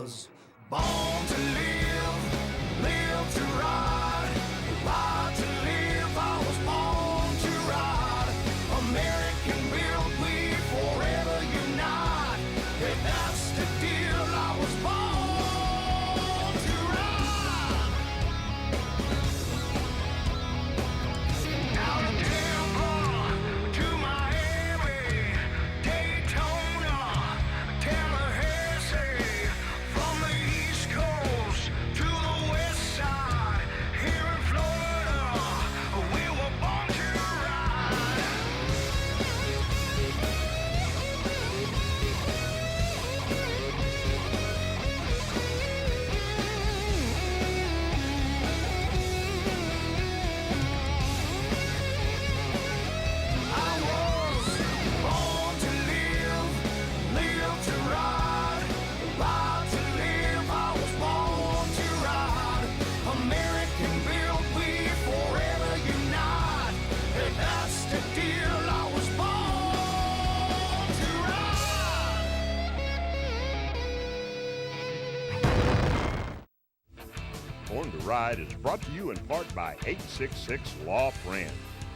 was born to live, live to ride, ride to live. I was born to ride. American built, we forever unite. Yeah, that's the deal. I was born to ride. Out of Tampa to Miami, Daytona, Tallahassee, from the East Coast to the West Side, here in Florida, we were born to ride. I was born to live, live to ride, ride to live. I was born to ride. American built, we forever unite. And that's the deal. I was born to ride. Born to Ride is brought to you in part by 866 Law Friend.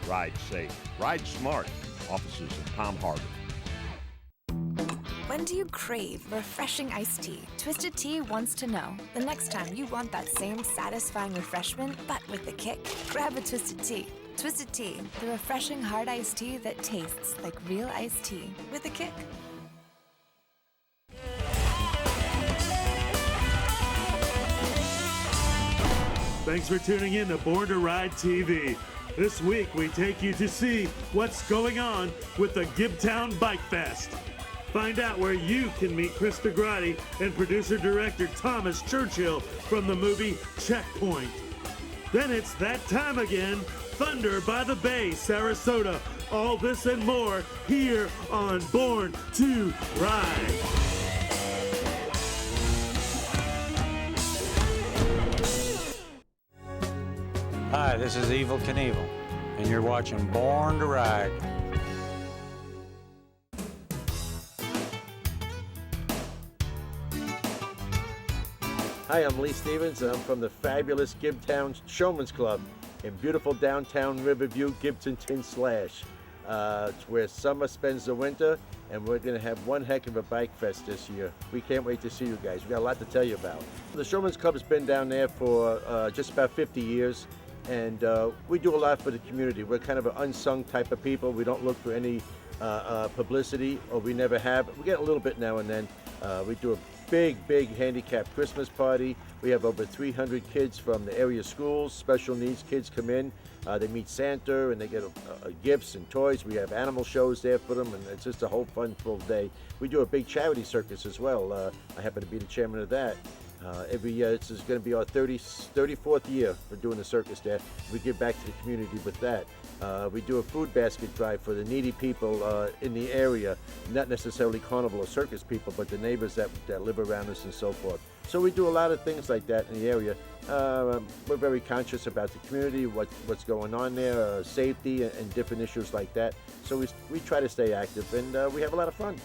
Ride safe, ride smart. Offices in Palm Harbor. When do you crave refreshing iced tea? Twisted Tea wants to know. The next time you want that same satisfying refreshment, but with a kick, grab a Twisted Tea. Twisted Tea, the refreshing hard iced tea that tastes like real iced tea with a kick. Thanks for tuning in to Born to Ride TV. This week we take you to see what's going on with the Gibtown Bike Fest. Find out where you can meet Chris DeGrati and producer-director Thomas Churchill from the movie Checkpoint. Then it's that time again, Thunder by the Bay, Sarasota. All this and more here on Born to Ride. Hi, this is Evil Knievel, and you're watching Born to Ride. Hi, I'm Lee Stevens, and I'm from the fabulous Gibtown Showman's Club in beautiful downtown Riverview, Gibsonton Slash. It's where summer spends the winter, and we're going to have one heck of a bike fest this year. We can't wait to see you guys. We got a lot to tell you about. The Showman's Club has been down there for just about 50 years, and we do a lot for the community. We're kind of an unsung type of people. We don't look for any publicity, or we never have. We get a little bit now and then. We do a big handicapped Christmas party. We have over 300 kids from the area schools. Special needs kids come in. They meet Santa and they get gifts and toys. We have animal shows there for them, and it's just a whole fun full day. We do a big charity circus as well. I happen to be the chairman of that. Every year, this is going to be our 34th year for doing the circus there. We give back to the community with that. We do a food basket drive for the needy people in the area, not necessarily carnival or circus people, but the neighbors that live around us and so forth. So we do a lot of things like that in the area. We're very conscious about the community, what's going on there, safety and different issues like that. So we try to stay active, and we have a lot of fun.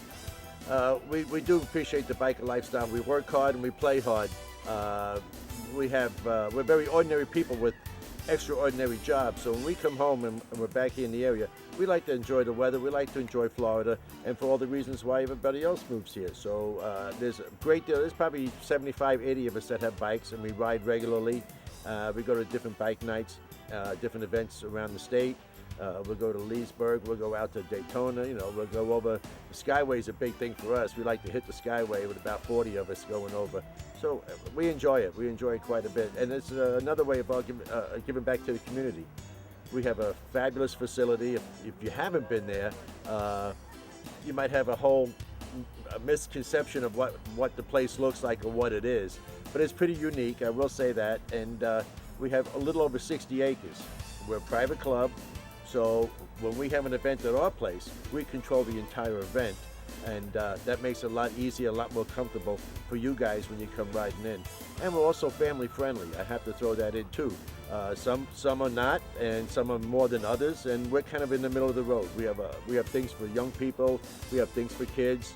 We do appreciate the biker lifestyle. We work hard and we play hard. We're very ordinary people with extraordinary jobs. So when we come home and we're back here in the area, we like to enjoy the weather. We like to enjoy Florida, and for all the reasons why everybody else moves here. So there's a great deal. There's probably 75, 80 of us that have bikes, and we ride regularly. We go to different bike nights, different events around the state. We'll go to Leesburg, we'll go out to Daytona, we'll go over. The Skyway is a big thing for us. We like to hit the Skyway with about 40 of us going over. So we enjoy it. We enjoy it quite a bit. And it's another way of giving back to the community. We have a fabulous facility. If you haven't been there, you might have a whole misconception of what the place looks like or what it is. But it's pretty unique, I will say that. And we have a little over 60 acres. We're a private club. So when we have an event at our place, we control the entire event, and that makes it a lot easier, a lot more comfortable for you guys when you come riding in. And we're also family friendly. I have to throw that in too. Some are not, and some are more than others, and we're kind of in the middle of the road. We have things for young people, we have things for kids.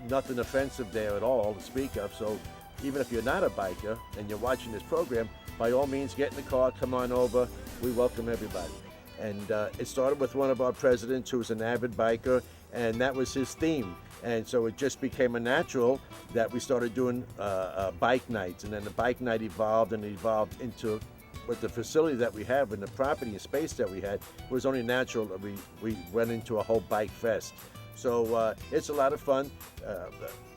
nothing offensive there at all to speak of. So even if you're not a biker and you're watching this program, by all means, get in the car, come on over. We welcome everybody. And it started with one of our presidents who's an avid biker, and that was his theme. And so it just became a natural that we started doing bike nights. And then the bike night evolved into, with the facility that we have and the property and space that we had, it was only natural that we went into a whole bike fest. So it's a lot of fun.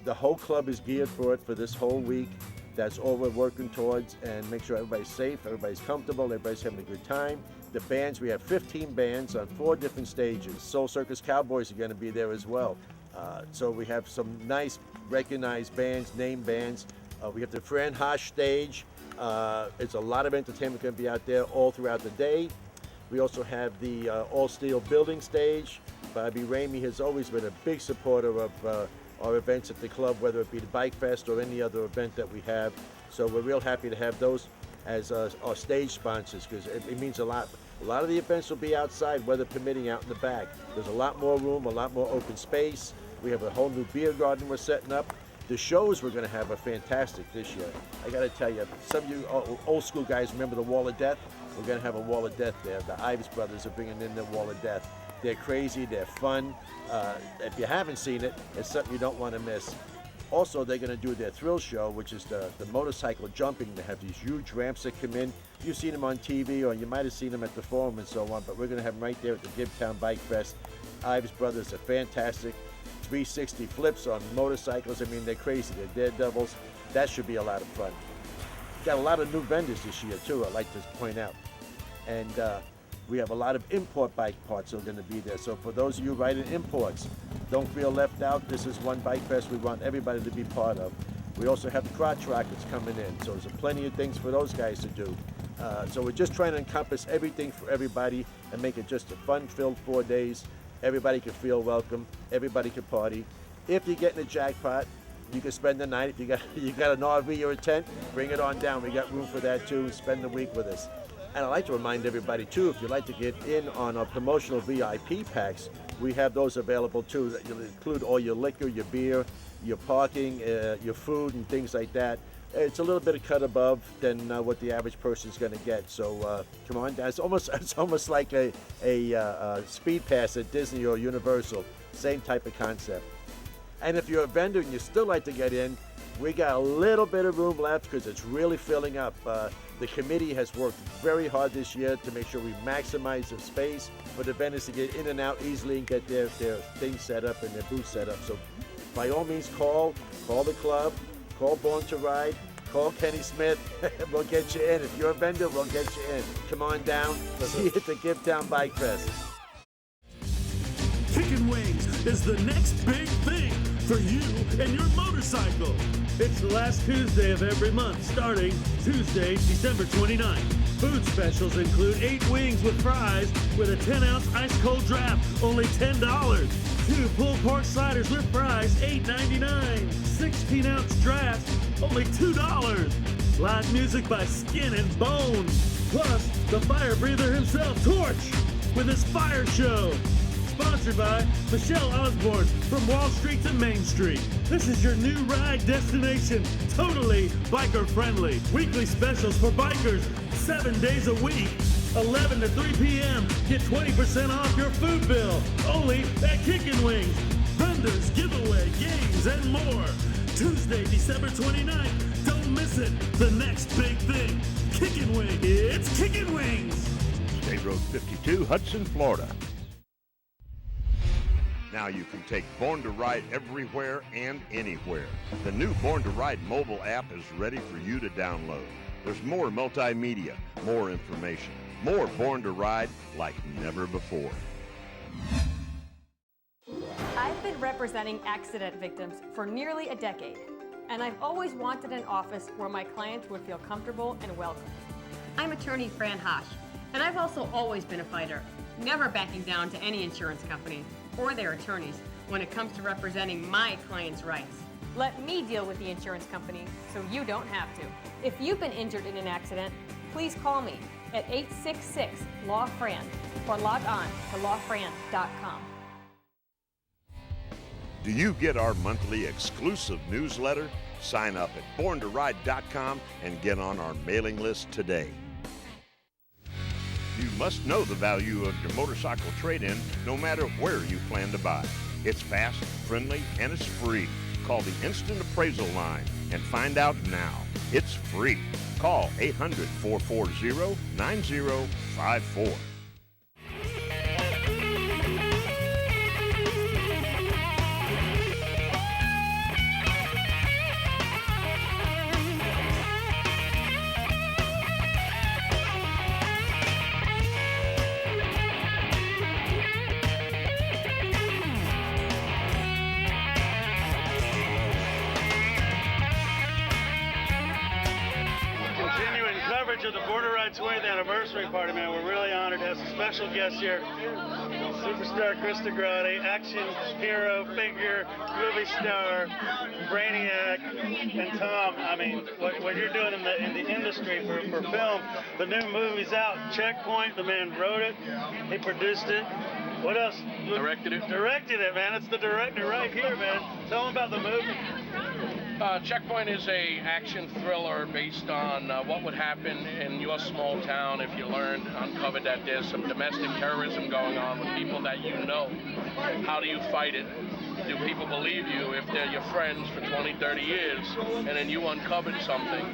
The whole club is geared for it for this whole week. That's all we're working towards, and make sure everybody's safe, everybody's comfortable, everybody's having a good time. The bands, we have 15 bands on 4 different stages. Soul Circus Cowboys are going to be there as well. So we have some nice recognized bands, name bands. We have the Fran Haas stage. It's a lot of entertainment going to be out there all throughout the day. We also have the all-steel building stage. Bobby Ramey has always been a big supporter of our events at the club, whether it be the Bike Fest or any other event that we have. So we're real happy to have those as our stage sponsors, because it means a lot. A lot of the events will be outside, weather permitting, out in the back. There's a lot more room, a lot more open space. We have a whole new beer garden we're setting up. The shows we're going to have are fantastic this year. I got to tell you, some of you old school guys remember the Wall of Death? We're going to have a Wall of Death there. The Ives brothers are bringing in the Wall of Death. They're crazy, they're fun. If you haven't seen it, it's something you don't want to miss. Also, they're going to do their thrill show, which is the motorcycle jumping. They have these huge ramps that come in. You've seen them on TV, or you might have seen them at the forum and so on, but we're going to have them right there at the Gibtown Bike Fest. Ives brothers are fantastic. 360 flips on motorcycles. I mean, they're crazy. They're daredevils. That should be a lot of fun. Got a lot of new vendors this year, too, I'd like to point out. And we have a lot of import bike parts that are going to be there. So for those of you riding imports, don't feel left out. This is one bike fest we want everybody to be part of. We also have the crotch rockets coming in. So there's plenty of things for those guys to do. So we're just trying to encompass everything for everybody and make it just a fun-filled 4 days. Everybody can feel welcome. Everybody can party. If you get in a jackpot, you can spend the night. If you got an RV or a tent, bring it on down. We got room for that too. Spend the week with us. And I'd like to remind everybody too, if you'd like to get in on our promotional VIP packs, we have those available too. That will include all your liquor, your beer, your parking, your food, and things like that. It's a little bit of cut above than what the average person is going to get. So come on down. It's almost like a speed pass at Disney or Universal. Same type of concept. And if you're a vendor and you still like to get in, we got a little bit of room left because it's really filling up. The committee has worked very hard this year to make sure we maximize the space for the vendors to get in and out easily and get their things set up and their booth set up. So by all means, call the club, call Born to Ride, call Kenny Smith. We'll get you in. If you're a vendor, we'll get you in. Come on down. See you at the Gibtown Bike Fest. Chicken Wings is the next big thing for you and your motorcycle. It's the last Tuesday of every month, starting Tuesday, December 29th. Food specials include 8 wings with fries with a 10-ounce ice-cold draft, only $10. 2 pulled pork sliders with fries, $8.99. 16-ounce draft, only $2. Live music by Skin and Bone. Plus, the fire breather himself, Torch, with his fire show. Sponsored by Michelle Osborne from Wall Street to Main Street. This is your new ride destination, totally biker friendly. Weekly specials for bikers, 7 days a week, 11 to 3 p.m. Get 20% off your food bill, only at Kickin' Wings. Vendors, giveaway, games, and more. Tuesday, December 29th. Don't miss it. The next big thing. Kickin' Wings. It's Kickin' Wings. State Road 52, Hudson, Florida. Now you can take Born to Ride everywhere and anywhere. The new Born to Ride mobile app is ready for you to download. There's more multimedia, more information, more Born to Ride like never before. I've been representing accident victims for nearly a decade, and I've always wanted an office where my clients would feel comfortable and welcome. I'm attorney Fran Haas, and I've also always been a fighter, never backing down to any insurance company or their attorneys when it comes to representing my clients' rights. Let me deal with the insurance company so you don't have to. If you've been injured in an accident, please call me at 866-LAW-FRAN or log on to lawfran.com. Do you get our monthly exclusive newsletter? Sign up at borntoride.com and get on our mailing list today. You must know the value of your motorcycle trade-in no matter where you plan to buy. It's fast, friendly, and it's free. Call the Instant Appraisal line and find out now. It's free. Call 800-440-9054. Of the Border Ride 20th anniversary party, man. We're really honored to have some special guests here. Superstar Krista Grotti, action hero, figure, movie star, Brainiac, and Tom. I mean, what you're doing in the industry for film, the new movie's out. Checkpoint, the man wrote it, he produced it. What else? Directed it. Directed it, man. It's the director right here, man. Tell them about the movie. Checkpoint is a action thriller based on what would happen in your small town if you uncovered that there's some domestic terrorism going on with people that you know. How do you fight it? Do people believe you if they're your friends for 20, 30 years and then you uncovered something?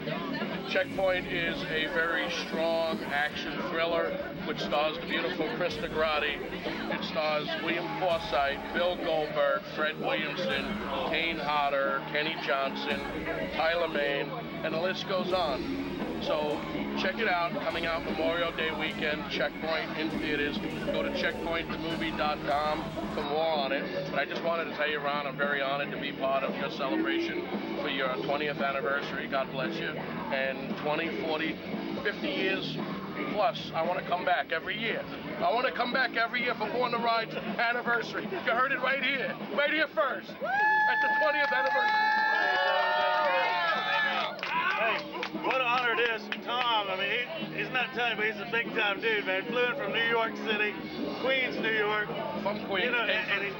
Checkpoint is a very strong action thriller which stars the beautiful Krista Grotti. It stars William Forsythe, Bill Goldberg, Fred Williamson, Kane Hodder, Kenny Johnson, Tyler Mane, and the list goes on. So check it out, coming out Memorial Day weekend, Checkpoint in theaters. Go to checkpointthemovie.com for more on it. But I just wanted to tell you, Ron, I'm very honored to be part of your celebration for your 20th anniversary. God bless you. And 20, 40, 50 years plus, I want to come back every year. I want to come back every year for Born to Ride's anniversary. You heard it right here first, at the 20th anniversary. Hey, what an honor it is. Tom, I mean, he's not telling you, but he's a big-time dude, man. Flew in from New York City, Queens, New York. From Queens,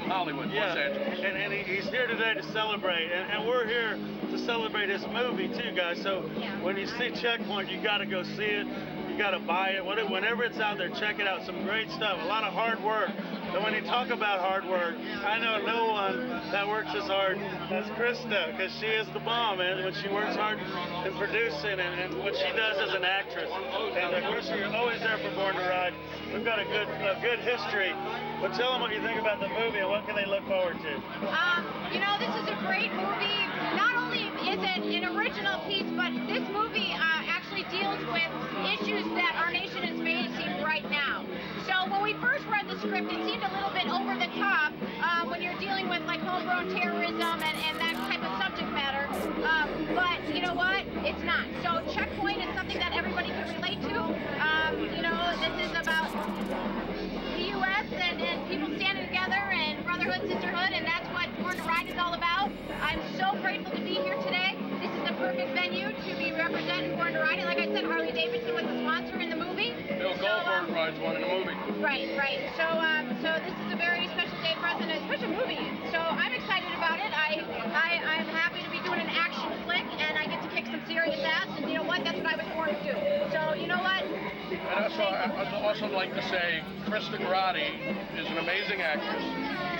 Hollywood, yeah, Los Angeles. And he's here today to celebrate, and we're here to celebrate his movie, too, guys. So when you see Checkpoint, you got to go see it. You got to buy it. Whenever it's out there, check it out. Some great stuff, a lot of hard work. And when you talk about hard work, I know no one that works as hard as Krista, because she is the bomb, man. When she works hard in producing and what she does as an actress. And Krista, you're always there for Born to Ride. We've got a good history. But tell them what you think about the movie and what can they look forward to. You know, this is a great movie. Not only is it an original piece, but this movie actually deals with issues that our nation is facing right now. So when we first read the script, it seemed a little bit over the top when you're dealing with like homegrown terrorism and that type of subject matter. But you know what? It's not. So Checkpoint is something that everybody can relate to. You know, this is about the U.S. and people standing together and brotherhood, sisterhood, and that's what Born to Ride is all about. I'm so grateful to be here today. This is the perfect venue to be representing Born to Ride. And like I said, Harley Davidson was the sponsor in the movie. Bill Goldberg rides one in the movie. Right. So this is a very special day for us and a special movie. So I'm excited about it. I'm happy to be doing an action flick and I get to kick some serious ass. And you know what? That's what I was born to do. So you know what? And I'd also like to say Krista Grotti is an amazing actress.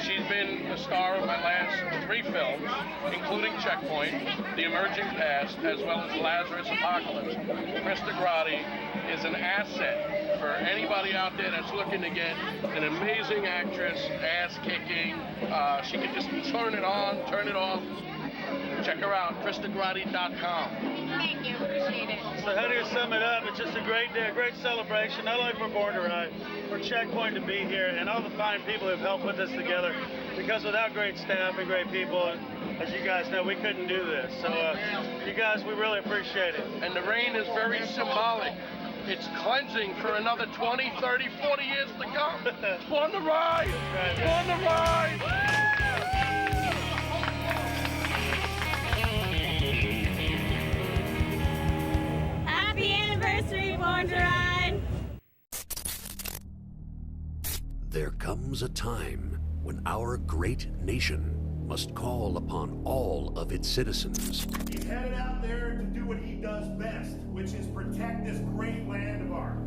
She's been the star of my last 3 films, including Checkpoint, The Emerging Past, as well as Lazarus Apocalypse. Krista Grotti is an asset for anybody out there that's looking to get an amazing actress, ass-kicking. She can just turn it on, turn it off. Check her out, KristaGrotti.com. Thank you, appreciate it. So how do you sum it up? It's just a great day, a great celebration, not only for Born to Ride, for Checkpoint to be here, and all the fine people who've helped put this together. Because without great staff and great people, as you guys know, we couldn't do this. So you guys, we really appreciate it. And the rain is very symbolic. It's cleansing for another 20, 30, 40 years to come. Born to Ride! Born to Ride! Happy anniversary, Born to Ride! There comes a time when our great nation must call upon all of its citizens He's headed out there to do what he does best, which is protect this great land of ours.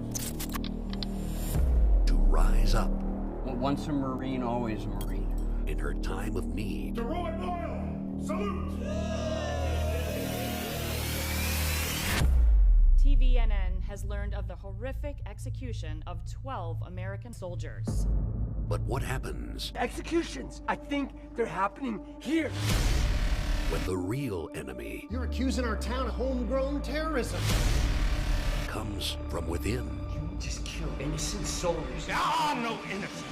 to rise up Well, once a Marine, always a Marine. in her time of need. To Roy Boyle, salute! TVNN has learned of the horrific execution of 12 American soldiers. But what happens Executions! I think they're happening here. when the real enemy You're accusing our town of homegrown terrorism. comes from within? You just kill innocent soldiers. There are no innocents.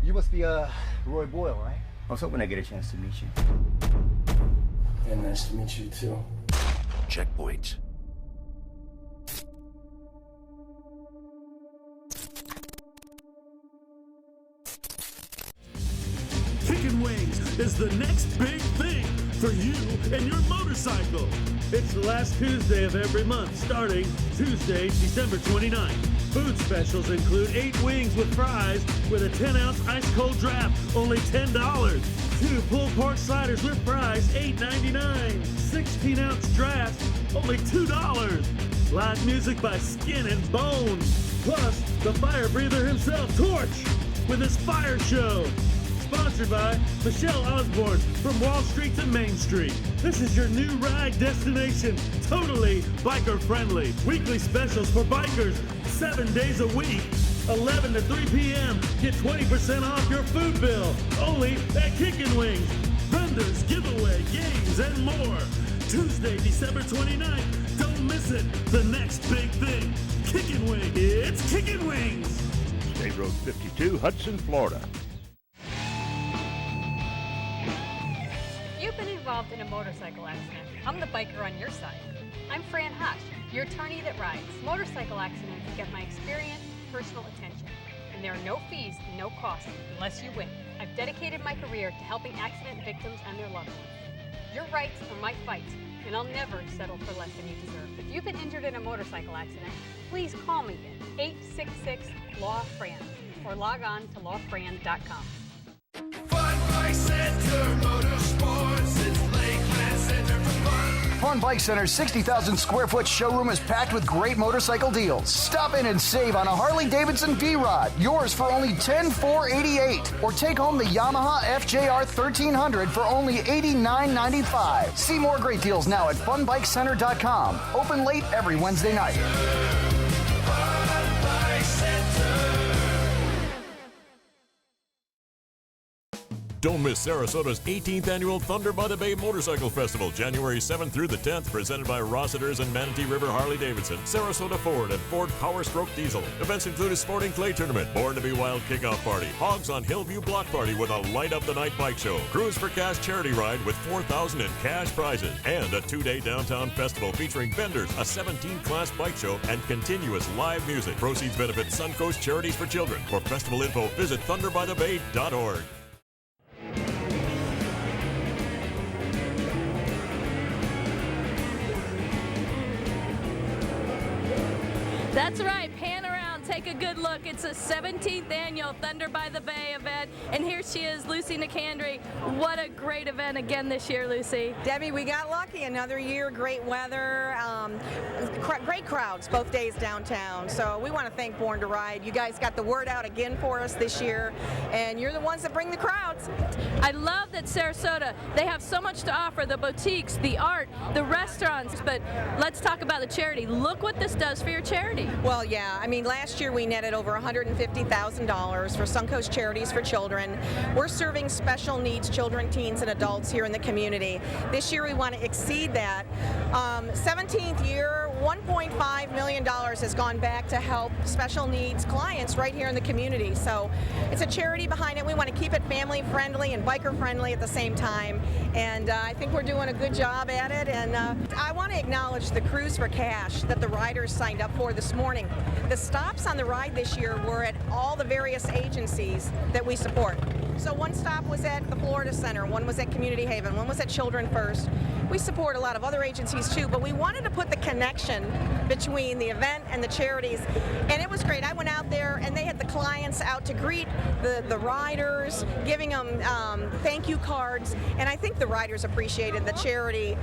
You must be, Roy Boyle, right? I was hoping I'd get a chance to meet you. Yeah, nice to meet you too. Checkpoint. Chicken Wings is the next big thing for you and your motorcycle. It's the last Tuesday of every month, starting Tuesday, December 29th. Food specials include 8 wings with fries with a 10-ounce ice-cold draft, only $10. 2 pulled pork sliders with fries, $8.99. 16-ounce draft, only $2. Live music by Skin and Bones. Plus, the fire breather himself, Torch, with his fire show. Sponsored by Michelle Osborne from Wall Street to Main Street. This is your new ride destination, totally biker friendly. Weekly specials for bikers, 7 days a week, 11 to 3 p.m. Get 20% off your food bill, only at Kickin' Wings. Vendors, giveaway, games, and more. Tuesday, December 29th. Don't miss it. The next big thing. Kickin' Wings. It's Kickin' Wings. State Road 52, Hudson, Florida. You've been involved in a motorcycle accident. I'm the biker on your side. I'm Fran Hosh, your attorney that rides. Motorcycle accidents get my experience, personal attention. And there are no fees, no costs, unless you win. I've dedicated my career to helping accident victims and their loved ones. Your rights are my fight, and I'll never settle for less than you deserve. If you've been injured in a motorcycle accident, please call me at 866-LAW-FRAN or log on to lawfran.com. Fun Bike Center Motorsports, it's Lakeland Center for Fun. Fun Bike Center's 60,000 square foot showroom is packed with great motorcycle deals. Stop in and save on a Harley-Davidson V-Rod, yours for only $10,488. Or take home the Yamaha FJR 1300 for only $89.95. See more great deals now at funbikecenter.com. Open late every Wednesday night. Fun Bike Center. Don't miss Sarasota's 18th annual Thunder by the Bay Motorcycle Festival, January 7th through the 10th, presented by Rossiter's and Manatee River Harley-Davidson, Sarasota Ford, and Ford Power Stroke Diesel. Events include a sporting clay tournament, Born to be Wild kickoff party, Hogs on Hillview block party with a light up the night bike show, Cruise for Cash charity ride with $4,000 in cash prizes, and a 2-day downtown festival featuring vendors, a 17-class bike show, and continuous live music. Proceeds benefit Suncoast Charities for Children. For festival info, visit thunderbythebay.org. That's right, pan around, take a good look. It's a 17th annual Thunder by the Bay event, and here she is, Lucy Nicandri. What a great event again this year, Lucy. Debbie, we got lucky. Another year, great weather, great crowds both days downtown. So we want to thank Born to Ride. You guys got the word out again for us this year, and you're the ones that bring the crowds. I love that Sarasota, they have so much to offer, the boutiques, the art, the restaurants, but let's talk about the charity. Look what this does for your charity. Well, yeah, I mean, last year we netted over $150,000 for Suncoast Charities for Children. We're serving special needs children, teens, and adults here in the community. This year we want to exceed that. 17th year, $1.5 million has gone back to help special needs clients right here in the community. So it's a charity behind it. We want to keep it family friendly and biker friendly at the same time. And I think we're doing a good job at it. And I want to acknowledge the Cruise for Cash that the riders signed up for this morning. The stops on the ride this year were at all the various agencies that we support. So one stop was at the Florida Center, one was at Community Haven, one was at Children First. We support a lot of other agencies too, but we wanted to put the connection between the event and the charities, and it was great. I went out there and they had the clients out to greet the riders, giving them thank you cards, and I think the riders appreciated the charity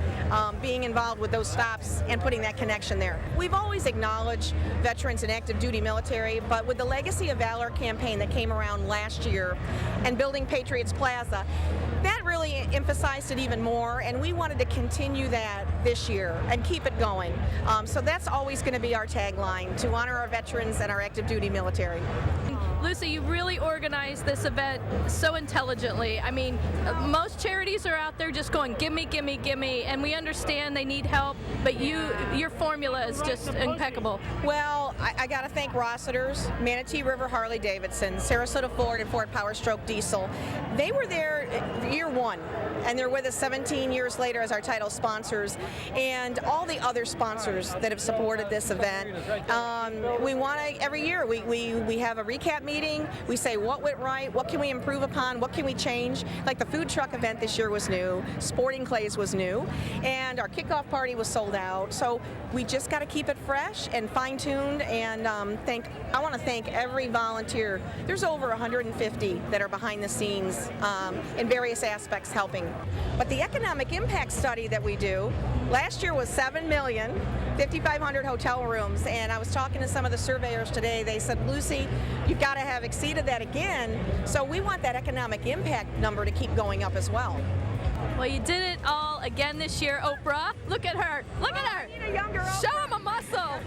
being involved with those stops and putting that connection there. We've always acknowledged veterans and active duty military, but with the Legacy of Valor campaign that came around last year and building Patriots Plaza, that really emphasized it even more, and we wanted to continue that this year and keep it going. So that's always going to be our tagline, to honor our veterans and our active duty military. Lucy, you really organized this event so intelligently. I mean, most charities are out there just going, gimme, gimme, gimme, and we understand they need help, but your formula is just impeccable. Well, I got to thank Rossiter's, Manatee River Harley Davidson, Sarasota Ford, and Ford Power Stroke Diesel. They were there year one, and they're with us 17 years later as our title sponsors, and all the other sponsors that have supported this event. We want to, every year, we have a recap meeting. We say what went right, what can we improve upon, what can we change. Like the food truck event this year was new, Sporting Clays was new, and our kickoff party was sold out. So we just got to keep it fresh and fine-tuned, and I want to thank every volunteer. There's over 150 that are behind the scenes in various aspects helping. But the economic impact study that we do, last year was 7 million, 5,500 hotel rooms, and I was talking to some of the surveyors today. They said, Lucy, you've got to have exceeded that again, so we want that economic impact number to keep going up as well. Well, you did it all again this year, Oprah. Look at her. Look at her. I need a younger Oprah. Show him a muscle.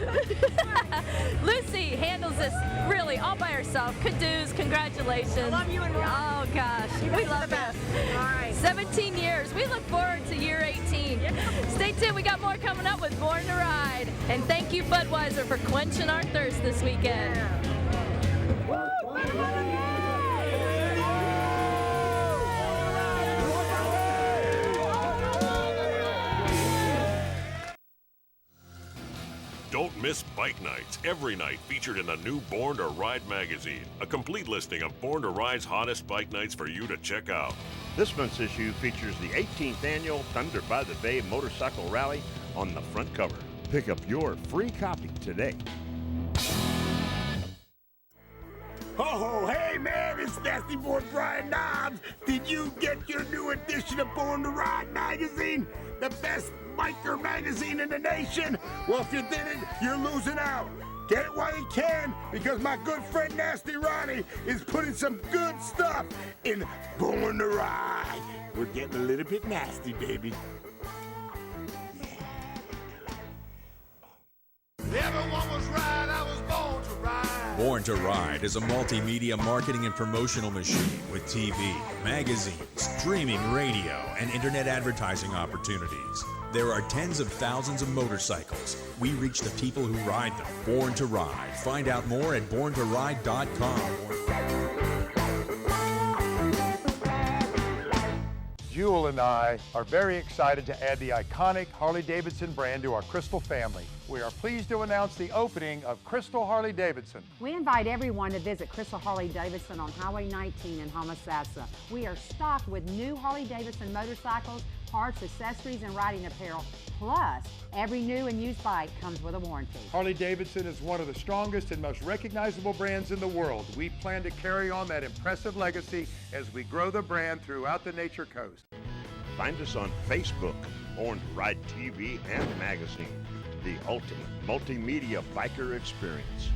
Lucy handles this really all by herself. Kudos, congratulations. I love you and Ron. Oh, gosh. We love that. All right. 17 years. We look forward to year 18. Stay tuned. We got more coming up with Born to Ride. And thank you, Budweiser, for quenching our thirst this weekend. Don't miss Bike Nights, every night featured in the new Born to Ride magazine. A complete listing of Born to Ride's hottest bike nights for you to check out. This month's issue features the 18th annual Thunder by the Bay Motorcycle Rally on the front cover. Pick up your free copy today. Oh, hey man, it's Nasty Boy Brian Knobs. Did you get your new edition of Born to Ride magazine? The best biker magazine in the nation? Well, if you didn't, you're losing out. Get it while you can, because my good friend Nasty Ronnie is putting some good stuff in Born to Ride. We're getting a little bit nasty, baby. Everyone was right, I was born to ride. Born to Ride is a multimedia marketing and promotional machine with TV, magazines, streaming radio, and internet advertising opportunities. There are tens of thousands of motorcycles. We reach the people who ride them. Born to Ride. Find out more at borntoride.com. Jewel and I are very excited to add the iconic Harley-Davidson brand to our Crystal family. We are pleased to announce the opening of Crystal Harley-Davidson. We invite everyone to visit Crystal Harley-Davidson on Highway 19 in Homosassa. We are stocked with new Harley-Davidson motorcycles, parts, accessories, and riding apparel. Plus, every new and used bike comes with a warranty. Harley-Davidson is one of the strongest and most recognizable brands in the world. We plan to carry on that impressive legacy as we grow the brand throughout the Nature Coast. Find us on Facebook, Born to Ride TV and magazine, the ultimate multimedia biker experience.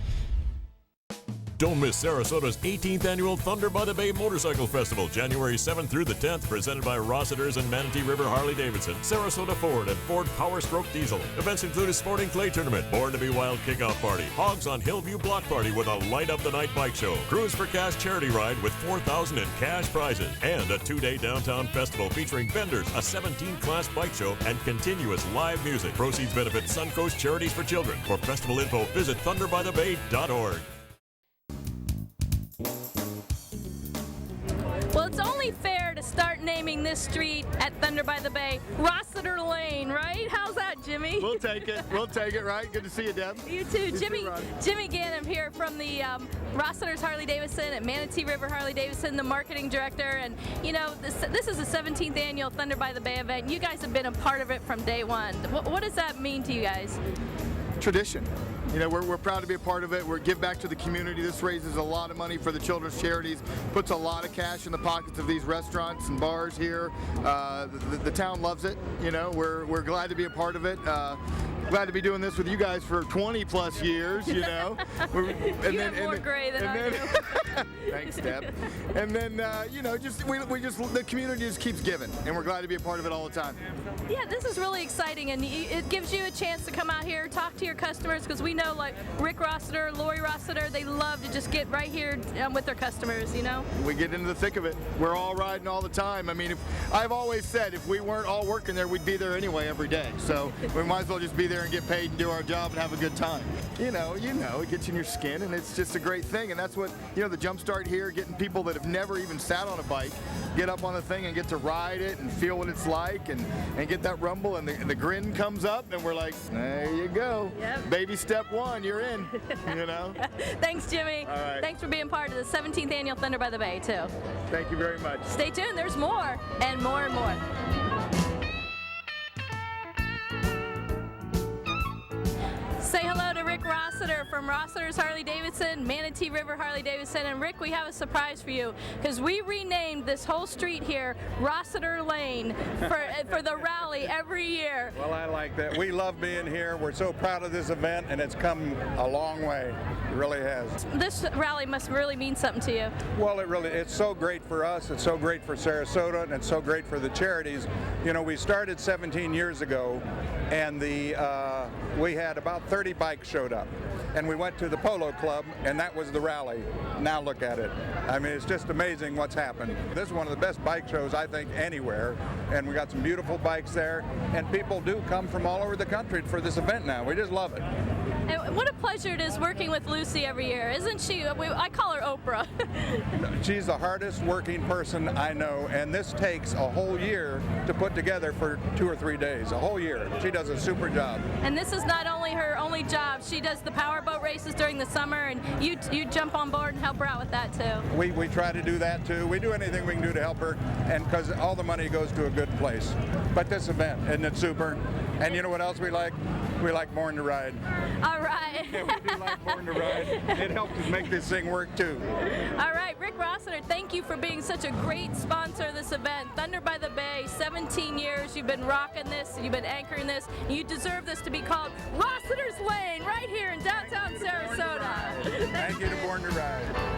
Don't miss Sarasota's 18th annual Thunder by the Bay Motorcycle Festival, January 7th through the 10th, presented by Rossiter's and Manatee River Harley-Davidson, Sarasota Ford, and Ford Power Stroke Diesel. Events include a sporting clay tournament, Born to be Wild kickoff party, Hogs on Hillview block party with a light up the night bike show, Cruise for Cash charity ride with $4,000 in cash prizes, and a 2-day downtown festival featuring vendors, a 17-class bike show, and continuous live music. Proceeds benefit Suncoast Charities for Children. For festival info, visit thunderbythebay.org. Well, it's only fair to start naming this street at Thunder by the Bay Rossiter Lane, right? How's that, Jimmy? We'll take it. We'll take it, right? Good to see you, Deb. You too. Good Jimmy Gannam here from the Rossiter's Harley-Davidson at Manatee River Harley-Davidson, the marketing director. And, you know, this is the 17th annual Thunder by the Bay event. You guys have been a part of it from day one. What does that mean to you guys? Tradition. You know, we're proud to be a part of it. We're give back to the community. This raises a lot of money for the children's charities, puts a lot of cash in the pockets of these restaurants and bars here. The town loves it. You know, we're glad to be a part of it. Glad to be doing this with you guys for 20 plus years, you know. You have more gray than I do. Thanks, Deb. And then, you know, the community just keeps giving, and we're glad to be a part of it all the time. Yeah, this is really exciting, and it gives you a chance to come out here, talk to your customers, because we know, like, Rick Rossiter, Lori Rossiter, they love to just get right here with their customers, you know? We get into the thick of it. We're all riding all the time. I mean, I've always said if we weren't all working there, we'd be there anyway every day. So we might as well just be there and get paid and do our job and have a good time. You know, it gets in your skin, and it's just a great thing. And that's what, you know, the jump start here, getting people that have never even sat on a bike, get up on the thing and get to ride it and feel what it's like and get that rumble, and the grin comes up, and we're like, there you go. Yep. Baby step one, you're in, you know? Thanks, Jimmy. All right. Thanks for being part of the 17th annual Thunder by the Bay, too. Thank you very much. Stay tuned. There's more and more and more. Say hello to Rick Rossiter from Rossiter's Harley-Davidson, Manatee River Harley-Davidson. And Rick, we have a surprise for you, because we renamed this whole street here Rossiter Lane for the rally every year. Well, I like that. We love being here. We're so proud of this event, and it's come a long way. It really has. This rally must really mean something to you. Well, it's so great for us. It's so great for Sarasota, and it's so great for the charities. You know, we started 17 years ago, and we had about 30 bikes showed up, and we went to the Polo Club, and that was the rally. Now look at it. I mean, it's just amazing what's happened. This is one of the best bike shows, I think, anywhere, and we got some beautiful bikes there, and people do come from all over the country for this event now. We just love it. And what a pleasure it is working with Lucy every year, isn't she? I call her Oprah. She's the hardest working person I know, and this takes a whole year to put together for 2 or 3 days, a whole year. She does a super job. And this is not only her only job. She does the powerboat races during the summer, and you jump on board and help her out with that too. We try to do that too. We do anything we can do to help her, and because all the money goes to a good place. But this event, isn't it super? And you know what else we like? We like Born to Ride. All right. Yeah, we do like Born to Ride. It helps us make this thing work too. All right, Rick Rossiter, thank you for being such a great sponsor of this event. Thunder by the Bay, 17 years. You've been rocking this. You've been anchoring this. You deserve this to be called Rossiter's Lane right here in downtown Sarasota. Thank you to Born to Ride.